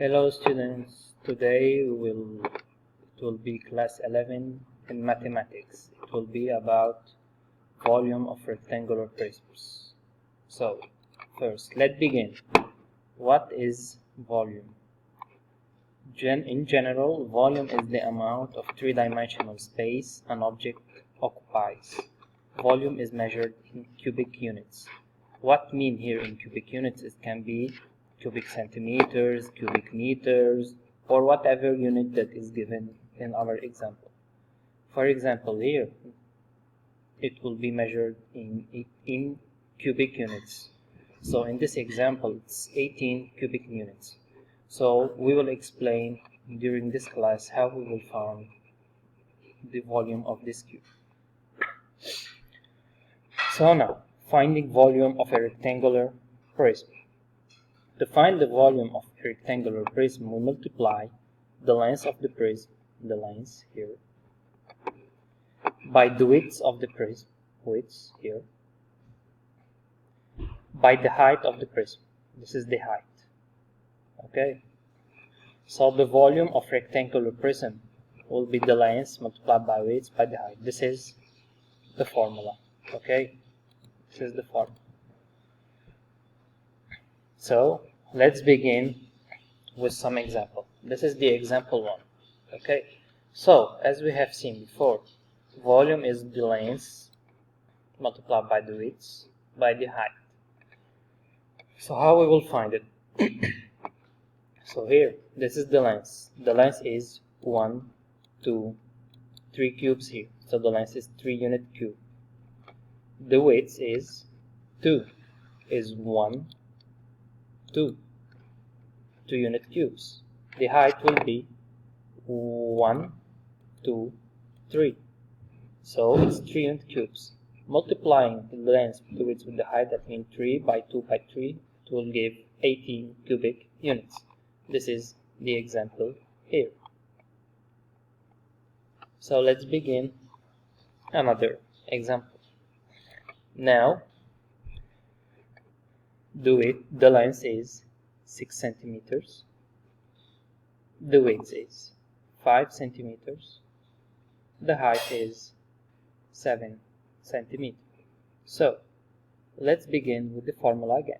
Hello students, today it will be class 11 in mathematics. It will be about volume of rectangular prisms. So first let's begin. What is volume? In general, volume is the amount of three-dimensional space an object occupies. Volume is measured in cubic units. What mean here in cubic units? It can be cubic centimeters, cubic meters, or whatever unit that is given in our example. For example, here it will be measured in cubic units. So in this example, it's 18 cubic units. So we will explain during this class how we will find the volume of this cube. So now, finding volume of a rectangular prism. To find the volume of a rectangular prism, we multiply the length of the prism, the length here, by the width of the prism, width here, by the height of the prism. This is the height. Okay. So the volume of rectangular prism will be the length multiplied by width by the height. This is the formula. Okay. This is the formula. So let's begin with some example. This is the example one. Okay. So as we have seen before, volume is the length multiplied by the width by the height. So how we will find it? So here, this is the length. The length is 1, 2, 3 cubes here. So the length is 3 unit cube. The width is 2, is 1, 2 unit cubes. The height will be 1, 2, 3. So it's 3 unit cubes. Multiplying the length with the width with the height, that means 3 by 2 by 3, it will give 18 cubic units. This is the example here. So let's begin another example. Now, the length is 6 centimeters. The width is 5 centimeters. The height is 7 centimeters. So, let's begin with the formula again.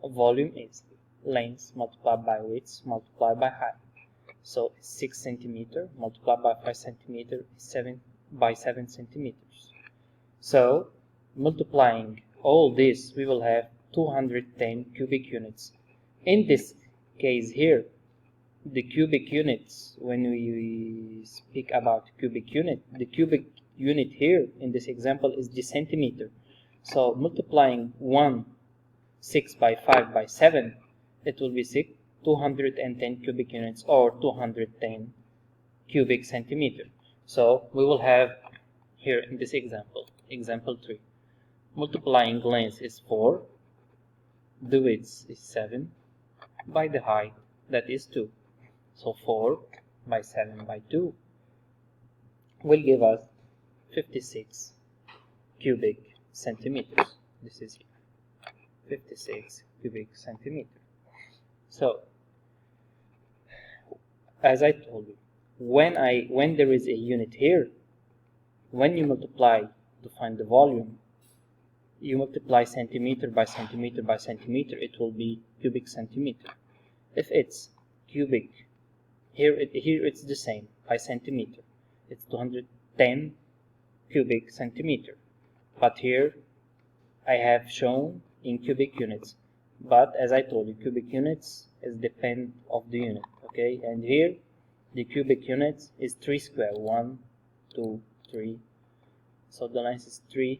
Volume is length multiplied by width multiplied by height. So 6 centimeter multiplied by 5 centimeter is 7 by 7 centimeters. So multiplying all this, we will have 210 cubic units. In this case here, the cubic units, when we speak about cubic unit, the cubic unit here in this example is the centimeter. So multiplying 6 by 5 by 7, it will be 210 cubic units or 210 cubic centimeter. So we will have here in this example, example 3, multiplying length is 4, the width is 7, by the height, that is 2. So 4 by 7 by 2 will give us 56 cubic centimeters. This is 56 cubic centimeters. So, as I told you, when there is a unit here, when you multiply to find the volume, you multiply centimeter by centimeter by centimeter, it will be cubic centimeter. If it's cubic, here it's the same by centimeter. It's 210 cubic centimeter. But here I have shown in cubic units. But as I told you, cubic units is depend of the unit. Okay, and here the cubic units is 3 square. 1, 2, 3. So the length is 3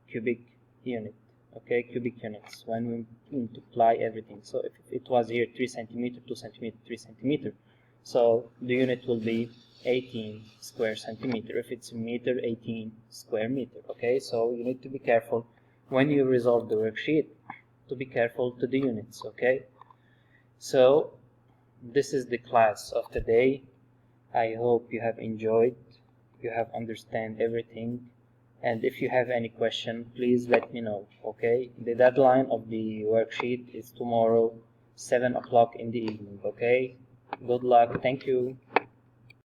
cubic unit. Okay, cubic units when we multiply everything. So if it was here 3 centimeter, 2 centimeter, 3 centimeter, so the unit will be 18 square centimeter. If it's a meter, 18 square meter. Okay, so you need to be careful when you resolve the worksheet to be careful to the units. Okay, so this is the class of today. I hope you have enjoyed, you have understand everything, and if you have any question, please let me know. Okay, the deadline of the worksheet is tomorrow 7 o'clock in the evening. Okay, good luck. Thank you.